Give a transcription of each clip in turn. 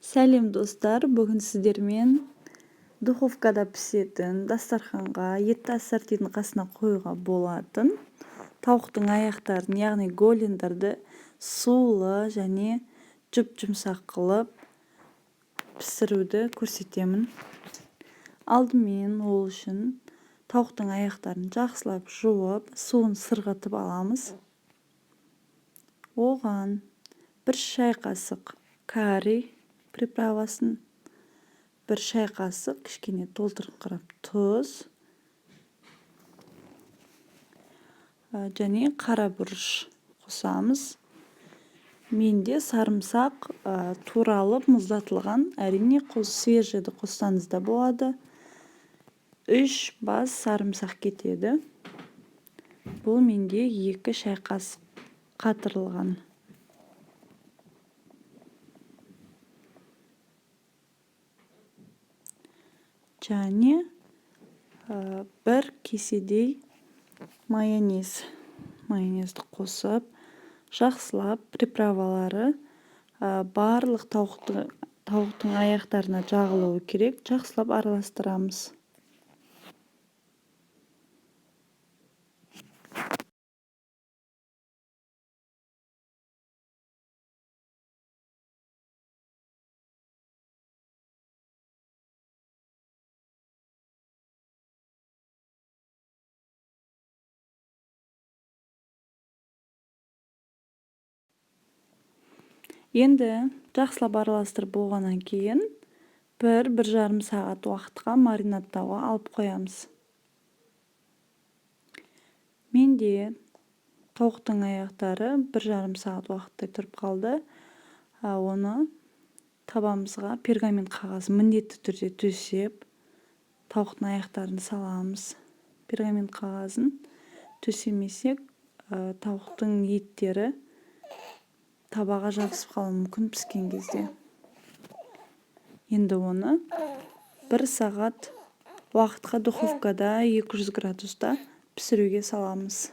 Сәлем достар, бүгін сіздермен духовкада пісетін, дастарханға, етті ассортидің қасына қоюға болатын тауықтың аяқтарын, яғни голендерді сулы және жұп-жұмсақ қылып пісіруді көрсетемін. Алдымен ол үшін тауықтың аяқтарын жақсылап жуып, суын сырғытып аламыз. Оған 1 шай қасық карри приправасын, 1 шай қасық кішкене толтырыңқырап тұз және қара бұрыш қосамыз. Менде сарымсақ туралып мұздатылған, әрине свежийді қоссаңыз да болады. 3 бас сарымсақ кетеді. Бұл менде 2 шай қасық қатырылған. Және 1 кеседей майонезді қосып, жақсылап приправалары барлық тауықтың аяқтарына жағылуы керек. Жақсылап араластырамыз. Енді жақсылап араластырып болғаннан кейін 1-1,5 сағат уақытқа маринадтауға алып қоямыз. Менде тауықтың аяқтары 1,5 сағат уақыттай тұрып қалды. Оны табамызға пергамент қағаз міндетті түрде төсеп, тауықтың аяқтарын саламыз. Пергамент қағазын төсемесек, тауықтың еттері табаға жабысып қалуы мүмкін піскен кезде. Енді оны 1 сағат уақытқа духовкада 200 градуста пісіруге саламыз.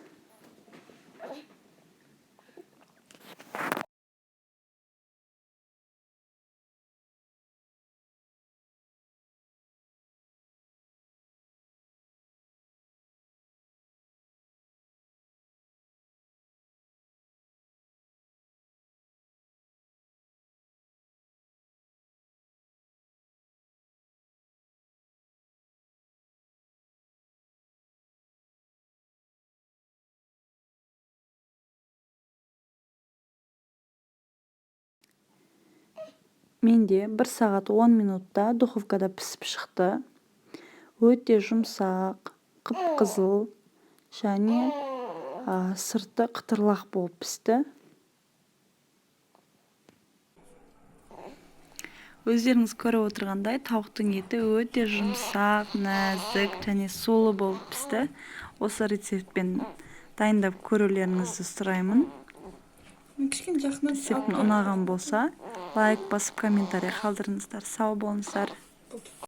Менде 1 сағат 10 минутта духовкада пісіп шықты. Өте жұмсақ, қып-қызыл және сырты қытырлақ болып пісті. Өздеріңіз көріп отырғандай, тауықтың еті өте жұмсақ, нәзік және сулы болып пісті. Осы рецептпен дайындап көрулеріңізді сұраймын. Рецептің ұнаған болса, лайк басып комментарий қалдырыңыздар. Сау болыңыздар.